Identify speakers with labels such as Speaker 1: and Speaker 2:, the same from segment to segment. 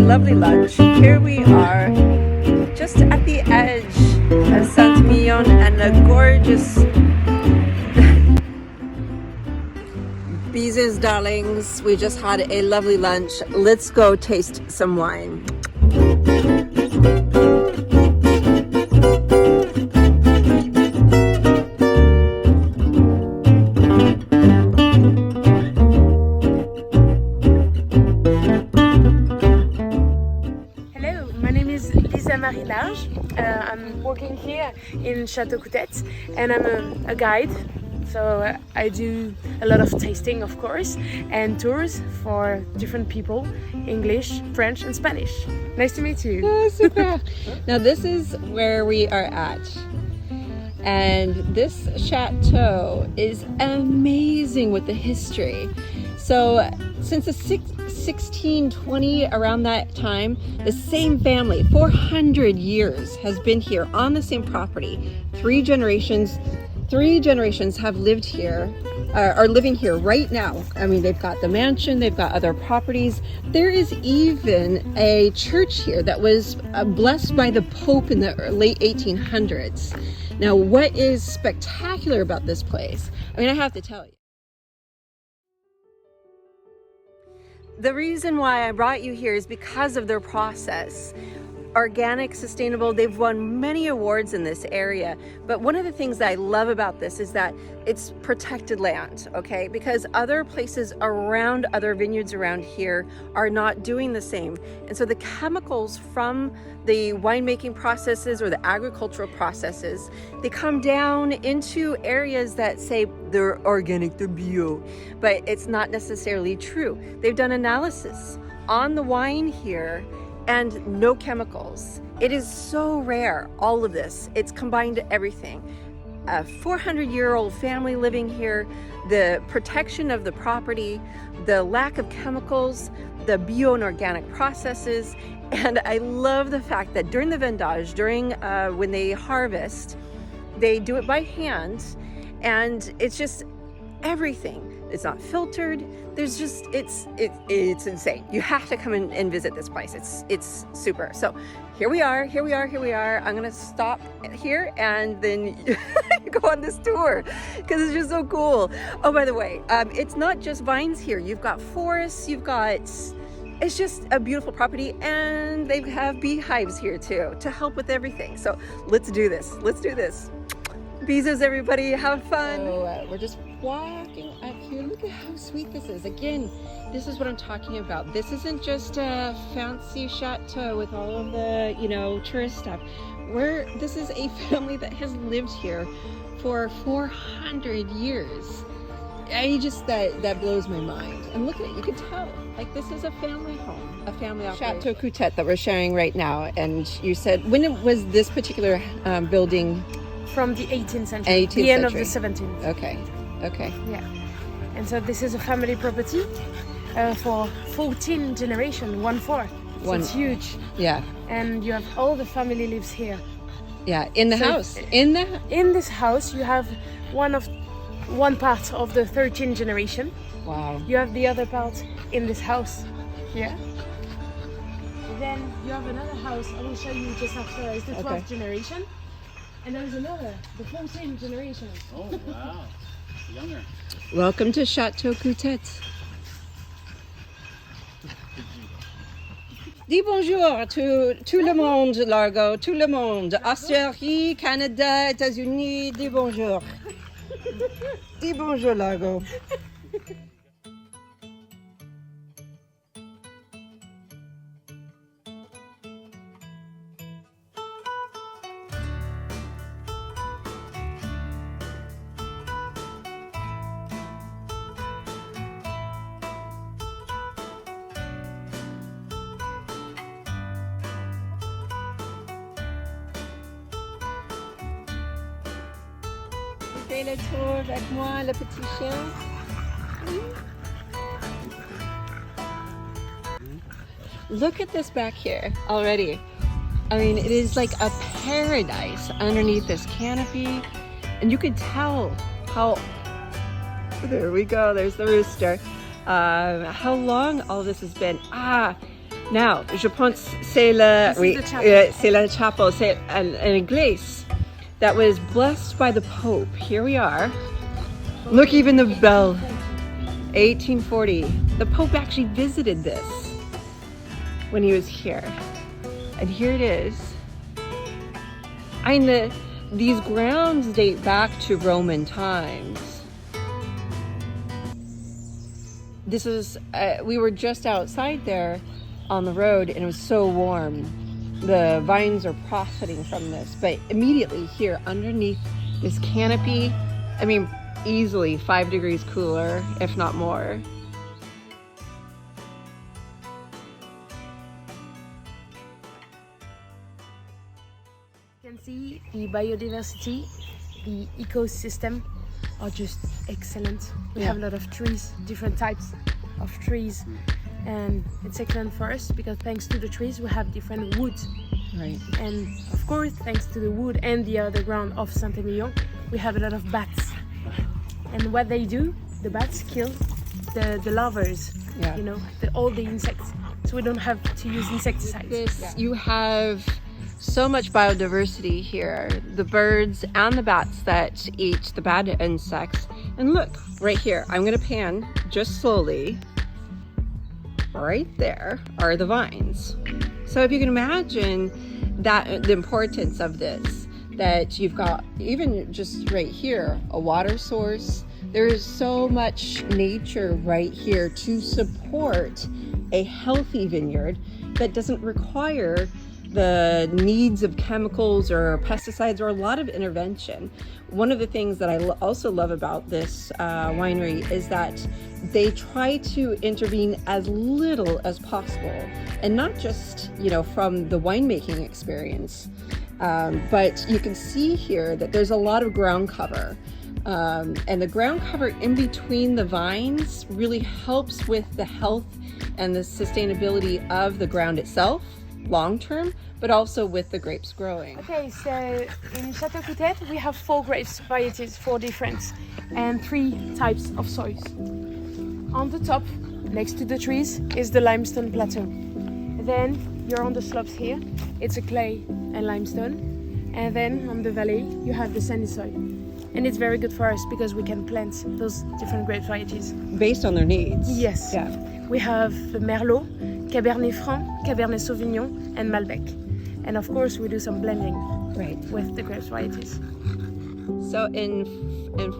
Speaker 1: lovely lunch. Here we are just at the edge of Saint Emilion and a gorgeous Beezes, darlings. We just had a lovely lunch. Let's go taste some wine.
Speaker 2: I'm working here in Chateau Coutet and I'm a guide, so I do a lot of tasting, of course, and tours for different people, English, French and Spanish. Nice to meet you.
Speaker 1: Oh, super. Now this is where we are at, and this chateau is amazing with the history. So since the 1620, around that time, the same family, 400 years, has been here on the same property. Three generations have lived here, are living here right now. I mean, they've got the mansion, they've got other properties. There is even a church here that was blessed by the Pope in the late 1800s. Now, what is spectacular about this place? I mean, I have to tell you. The reason why I brought you here is because of their process. Organic, sustainable, they've won many awards in this area. But one of the things that I love about this is that it's protected land, okay? Because other places around, other vineyards around here are not doing the same. And so the chemicals from the winemaking processes or the agricultural processes, they come down into areas that say they're organic, they're bio, but it's not necessarily true. They've done analysis on the wine here and no chemicals. It is so rare, all of this. It's combined everything. A 400-year-old family living here, the protection of the property, the lack of chemicals, the bio and organic processes. And I love the fact that during the vendage, during when they harvest, they do it by hand, and it's just everything. It's not filtered. There's just, it's insane. You have to come in and visit this place. It's super. So here we are. I'm gonna stop here and then go on this tour because it's just so cool. Oh, by the way, it's not just vines here. You've got forests, it's just a beautiful property, and they have beehives here too to help with everything. So let's do this. Beezes, everybody, have fun. So we're just walking up here. Look at how sweet this is. Again, this is what I'm talking about. This isn't just a fancy chateau with all of the, tourist stuff. This is a family that has lived here for 400 years. That blows my mind. And look at it, you can tell, like, this is a family home, a family operation. Chateau Coutet that we're sharing right now. And you said, when was this particular building?
Speaker 2: From the 18th century, the end of the 17th.
Speaker 1: Okay.
Speaker 2: Yeah. And so this is a family property for 14 generations, 1/4. So it's huge.
Speaker 1: Yeah.
Speaker 2: And you have all the family lives here.
Speaker 1: Yeah, in the house.
Speaker 2: In this house, you have one part of the 13th generation.
Speaker 1: Wow.
Speaker 2: You have the other part in this house. Yeah. Then you have another house. I will show you just after. It's the 12th generation. And there's another, the 14th generation.
Speaker 3: Oh, wow. Younger.
Speaker 1: Welcome to Chateau Coutet. Dis bonjour à tout le monde, Largo, tout le monde. Australie, Canada, États-Unis, dis bonjour. Dis bonjour, Largo. Fais le tour avec moi, le petit chien. Look at this back here already. I mean, it is like a paradise underneath this canopy. And you can tell how, there we go, there's the rooster. How long all this has been. Now, je pense c'est la,
Speaker 2: This is
Speaker 1: oui,
Speaker 2: the chapel.
Speaker 1: c'est la chapel, c'est an église that was blessed by the Pope. Here we are. Look, even the bell, 1840. The Pope actually visited this when he was here. And here it is. I mean, these grounds date back to Roman times. This is, we were just outside there on the road and it was so warm. The vines are profiting from this, but immediately here underneath this canopy, I mean, easily 5 degrees cooler, if not more.
Speaker 2: You can see the biodiversity, the ecosystem are just excellent. We have a lot of trees, different types of trees, and it's excellent for us because thanks to the trees we have different woods.
Speaker 1: Right.
Speaker 2: And of course, thanks to the wood and the other ground of Saint Emilion, we have a lot of bats. And what they do, the bats kill the larvas, you know, all the insects. So we don't have to use insecticides.
Speaker 1: You have so much biodiversity here. The birds and the bats that eat the bad insects. And look, right here, I'm gonna pan just slowly. Right there are the vines. So if you can imagine that the importance of this, that you've got even just right here, a water source. There is so much nature right here to support a healthy vineyard that doesn't require the needs of chemicals or pesticides or a lot of intervention. One of the things that I also love about this winery is that they try to intervene as little as possible, and not just, you know, from the winemaking experience, but you can see here that there's a lot of ground cover. And the ground cover in between the vines really helps with the health and the sustainability of the ground itself long term, but also with the grapes growing.
Speaker 2: Okay, so in Chateau Coutet we have 4 grapes varieties, 4 different, and 3 types of soils. On the top, next to the trees, is the limestone plateau. Then you're on the slopes here, it's a clay and limestone, and then on the valley you have the sandy soil. And it's very good for us because we can plant those different grape varieties.
Speaker 1: Based on their needs.
Speaker 2: Yes.
Speaker 1: Yeah.
Speaker 2: We have Merlot, Cabernet Franc, Cabernet Sauvignon, and Malbec. And of course, we do some blending with the grape varieties.
Speaker 1: So in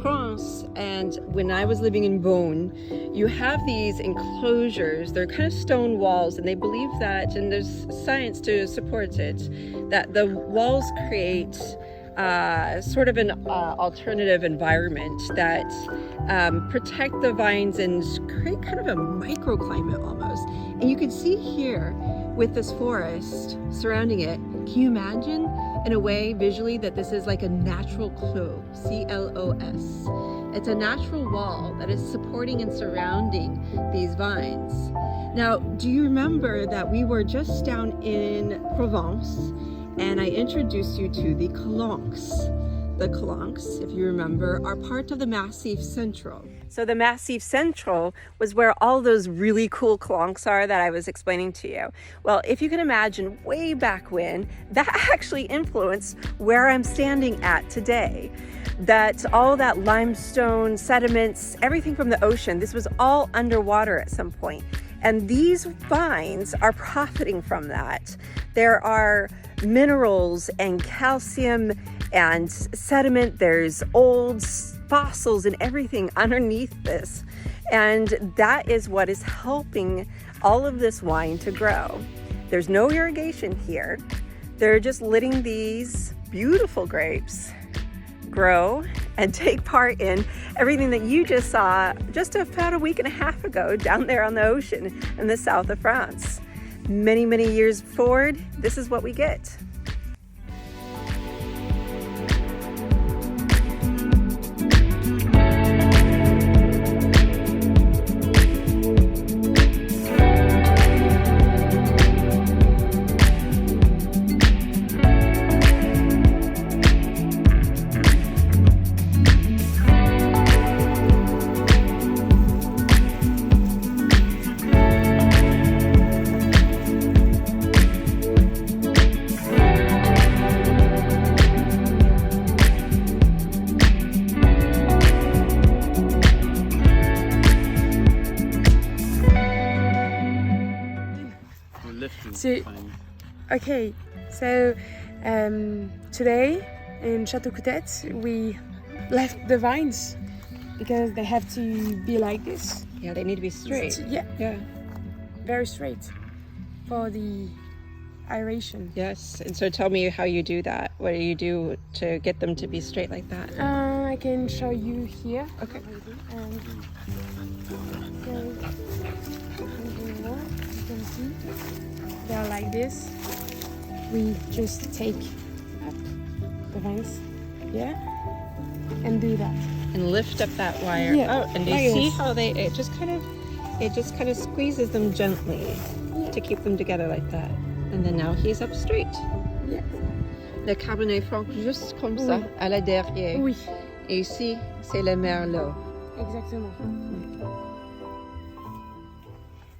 Speaker 1: France, and when I was living in Beaune, you have these enclosures. They're kind of stone walls, and they believe that, and there's science to support it, that the walls create sort of an alternative environment that protect the vines and create kind of a microclimate almost. And you can see here with this forest surrounding it, can you imagine in a way visually that this is like a natural clos, C-L-O-S. It's a natural wall that is supporting and surrounding these vines. Now, do you remember that we were just down in Provence and I introduced you to the calanques. The calanques, if you remember, are part of the Massif Central. So the Massif Central was where all those really cool calanques are that I was explaining to you. Well, if you can imagine way back when, that actually influenced where I'm standing at today. That all that limestone, sediments, everything from the ocean, this was all underwater at some point. And these vines are profiting from that. There are minerals and calcium and sediment, there's old fossils and everything underneath this. And that is what is helping all of this wine to grow. There's no irrigation here. They're just letting these beautiful grapes grow and take part in everything that you just saw just about a week and a half ago down there on the ocean in the south of France. Many, many years forward, this is what we get.
Speaker 2: So,
Speaker 3: Fine.
Speaker 2: okay, so today in Chateau Coutet we left the vines because they have to be like this.
Speaker 1: Yeah, they need to be straight.
Speaker 2: Yeah,
Speaker 1: Yeah.
Speaker 2: very straight for the aeration.
Speaker 1: Yes. And so tell me how you do that. What do you do to get them to be straight like that?
Speaker 2: I can show you here.
Speaker 1: Okay.
Speaker 2: And you can see they're like this. We just take up the vines here and do that.
Speaker 1: And lift up that wire.
Speaker 2: Yeah,
Speaker 1: Oh, and you
Speaker 2: like
Speaker 1: see
Speaker 2: this.
Speaker 1: how it just kind of squeezes them gently to keep them together like that. And then now he's up straight.
Speaker 2: Yeah.
Speaker 1: Le Cabernet Franc juste comme ça, à la derrière.
Speaker 2: Oui,
Speaker 1: Et ici, c'est le Merlot.
Speaker 2: exactement.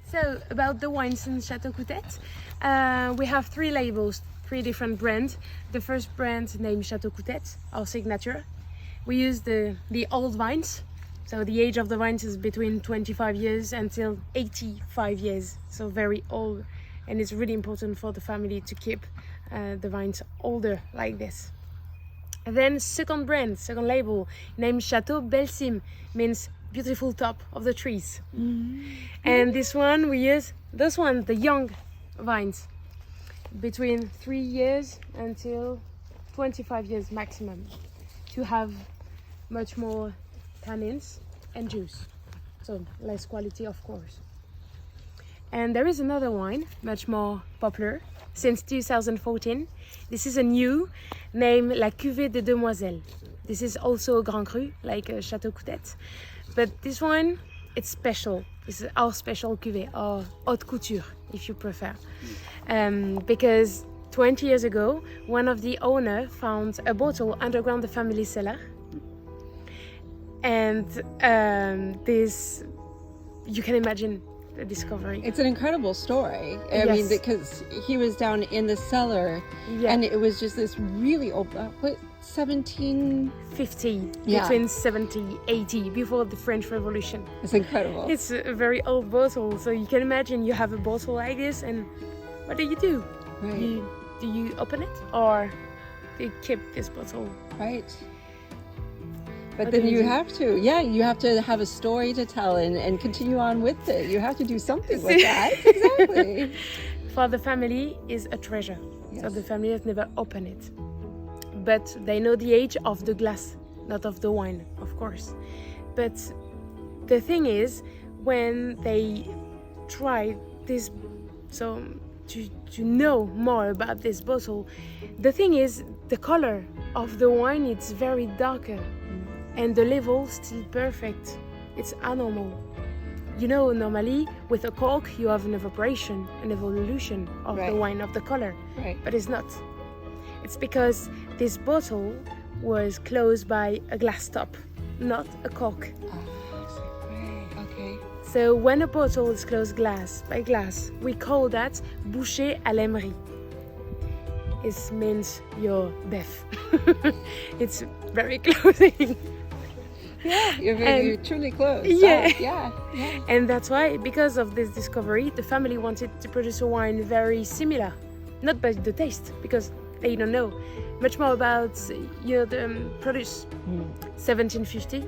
Speaker 2: So, about the wines in Chateau Coutet, we have 3 labels, 3 different brands. The first brand named Chateau Coutet, our signature. We use the old vines, so the age of the vines is between 25 years until 85 years, so very old. And it's really important for the family to keep the vines older like this. And then second label named Château Belles-Cimes, means beautiful top of the trees. And this one we use the young vines, between 3 years until 25 years maximum, to have much more tannins and juice, so less quality of course. And there is another wine much more popular since 2014. This is a new name, La Cuvée Demoiselle. This is also a Grand Cru, like Chateau Coutet. But this one, it's special. This is our special cuvée, or haute couture, if you prefer. Because 20 years ago, one of the owners found a bottle underground the family cellar. And this, you can imagine the discovery.
Speaker 1: It's an incredible story. I
Speaker 2: Yes.
Speaker 1: mean, because he was down in the cellar,
Speaker 2: Yeah.
Speaker 1: and it was just this really old, 17...
Speaker 2: 50,
Speaker 1: Yeah.
Speaker 2: between 70, 80, before the French Revolution.
Speaker 1: It's incredible.
Speaker 2: It's a very old bottle, so you can imagine you have a bottle like this, and what do?
Speaker 1: Right.
Speaker 2: Do you open it, or do you keep this bottle?
Speaker 1: Right. But
Speaker 2: What
Speaker 1: then
Speaker 2: do you
Speaker 1: you
Speaker 2: do?
Speaker 1: have to, you have to have a story to tell and continue on with it. You have to do something with that. Exactly.
Speaker 2: For the family is a treasure, so
Speaker 1: Yes.
Speaker 2: the family has never opened it. But they know the age of the glass, not of the wine, of course. But the thing is, when they try this, so to know more about this bottle, the thing is, the color of the wine is very darker, and the level still perfect. It's abnormal. You know, normally with a cork you have an evaporation, an evolution of the
Speaker 1: Right.
Speaker 2: wine, of the color,
Speaker 1: Right.
Speaker 2: but it's not. It's because this bottle was closed by a glass top, not a cork.
Speaker 1: Right. Okay.
Speaker 2: So when a bottle is closed glass by glass, we call that bouché à l'emery. It means you're deaf. It's very closing.
Speaker 1: Yeah, you're
Speaker 2: And-
Speaker 1: truly close.
Speaker 2: Yeah.
Speaker 1: Yeah. Yeah.
Speaker 2: And that's why, because of this discovery, the family wanted to produce a wine very similar. Not by the taste, because they don't know much more about the produce. 1750,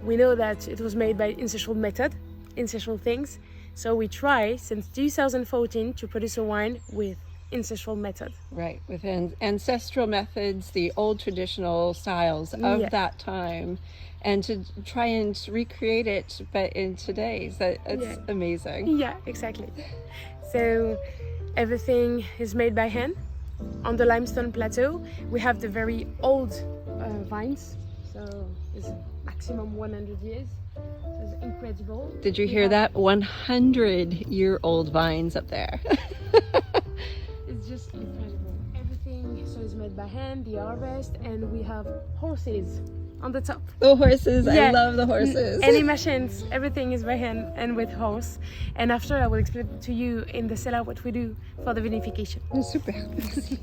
Speaker 2: we know that it was made by ancestral method, ancestral things. So we try since 2014 to produce a wine with ancestral method.
Speaker 1: Right. With ancestral methods, the old traditional styles of
Speaker 2: Yeah.
Speaker 1: that time, and to try and recreate it, but in today's, it's
Speaker 2: Yeah.
Speaker 1: amazing.
Speaker 2: Yeah, exactly. So everything is made by hand. On the Limestone plateau, we have the very old vines, so it's maximum 100 years. So it's incredible.
Speaker 1: Did you
Speaker 2: We
Speaker 1: hear
Speaker 2: have-
Speaker 1: that? 100-year-old vines up there.
Speaker 2: It's just incredible. Everything so is made by hand, the harvest, and we have horses on the top.
Speaker 1: The horses, I
Speaker 2: Yeah.
Speaker 1: love the horses.
Speaker 2: Any machines, everything is by hand and with horse. And after I will explain to you in the cellar what we do for the vinification.
Speaker 1: Super. Merci.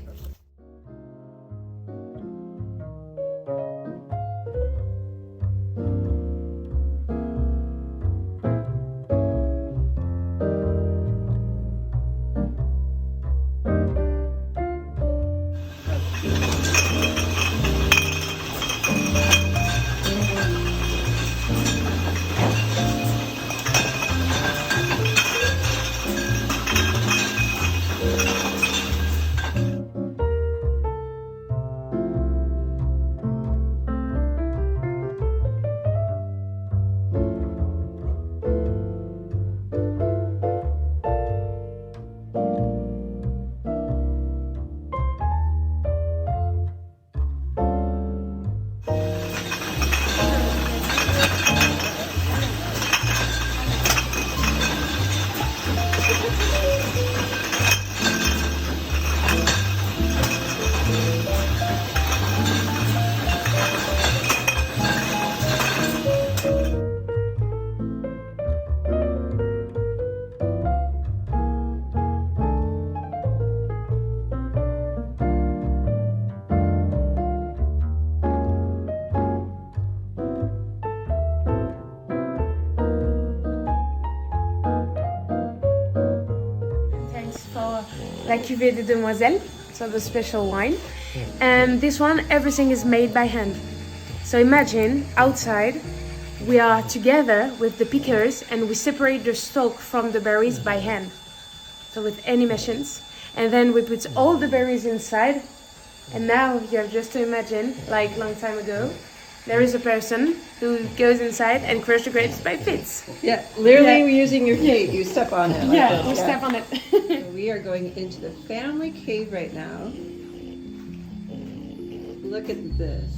Speaker 2: La Cuvée Demoiselle, so the special wine. And this one, everything is made by hand. So imagine outside, we are together with the pickers and we separate the stalk from the berries by hand. So with any machines. And then we put all the berries inside. And now you have just to imagine, like long time ago, there is a person who goes inside and crushes the grapes by fits.
Speaker 1: Yeah, literally
Speaker 2: Yeah.
Speaker 1: using your feet, you step on it. Like
Speaker 2: Yeah,
Speaker 1: this,
Speaker 2: we step on it.
Speaker 1: So we are going into the family cave right now. Look at this.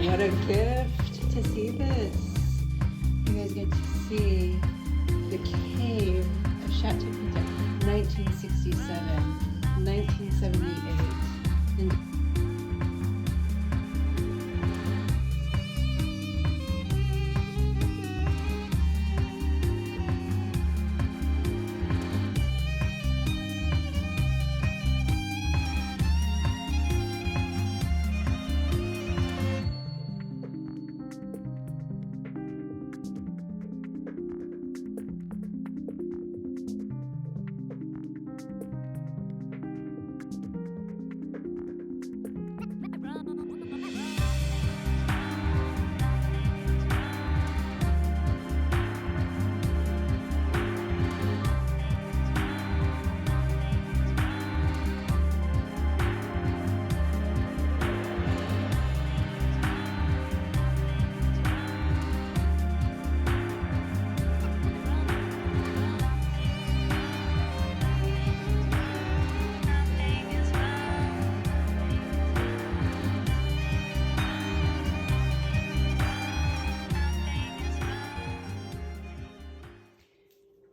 Speaker 1: What a gift to see this. You guys get to see the cave of Chateau Coutet, 1967, 1978. And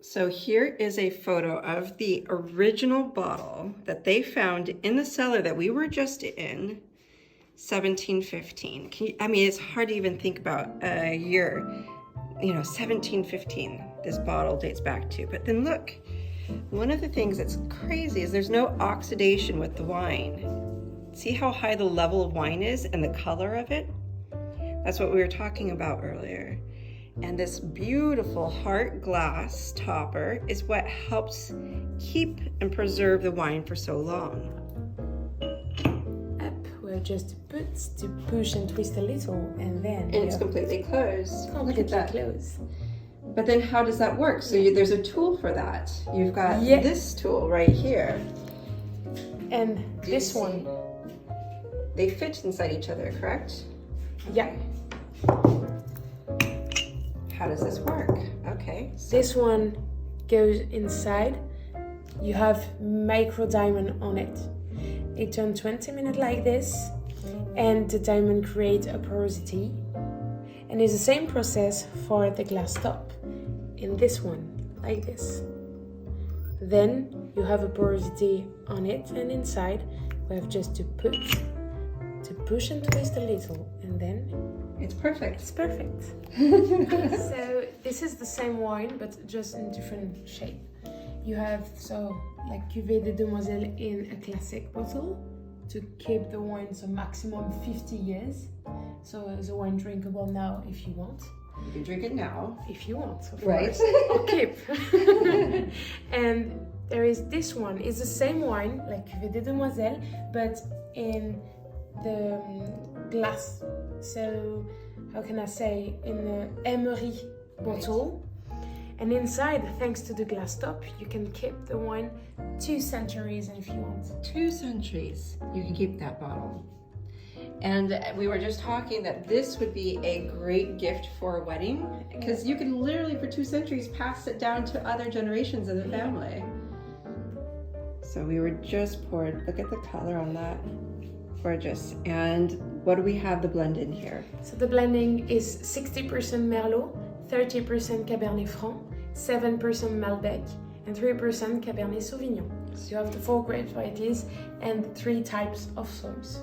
Speaker 1: so here is a photo of the original bottle that they found in the cellar that we were just in, 1715. I mean, it's hard to even think about a year, 1715 this bottle dates back to. But then look, one of the things that's crazy is there's no oxidation with the wine. See how high the level of wine is and the color of it? That's what we were talking about earlier. And this beautiful heart glass topper is what helps keep and preserve the wine for so long.
Speaker 2: Up, we'll just put to push and twist a little, and then
Speaker 1: And it's completely closed. Look at
Speaker 2: completely
Speaker 1: that.
Speaker 2: close.
Speaker 1: But then how does that work? So there's a tool for that. You've got
Speaker 2: Yeah.
Speaker 1: this tool right here.
Speaker 2: And
Speaker 1: Do you
Speaker 2: this
Speaker 1: see?
Speaker 2: one,
Speaker 1: They fit inside each other, correct?
Speaker 2: yeah.
Speaker 1: How does this work? Okay. So
Speaker 2: This one goes inside. You have micro diamond on it. It turns 20 minutes like this, and the diamond creates a porosity. And it's the same process for the glass top. In this one, like this. Then you have a porosity on it, and inside we have just to push and twist a little, and then
Speaker 1: it's perfect.
Speaker 2: it's perfect. So this is the same wine, but just in different shape. You have like Cuvée Demoiselle in a classic bottle to keep the wine so maximum 50 years. So the wine drinkable now if you want.
Speaker 1: You can drink it now.
Speaker 2: If you want, of
Speaker 1: Right.
Speaker 2: course. Or keep. And there is this one. It's the same wine, like Cuvée Demoiselle, but in the glass. So, how can I say? In the emery bottle. And inside, thanks to the glass top, you can keep the wine 2 centuries if you want.
Speaker 1: 2 centuries. You can keep that bottle. And we were just talking that this would be a great gift for a wedding because you can literally for 2 centuries pass it down to other generations of the family. So we were just poured, look at the color on that. Gorgeous. And what do we have the blend in here?
Speaker 2: So the blending is 60% Merlot, 30% Cabernet Franc, 7% Malbec, and 3% Cabernet Sauvignon. So you have the 4 grape varieties and 3 types of soils.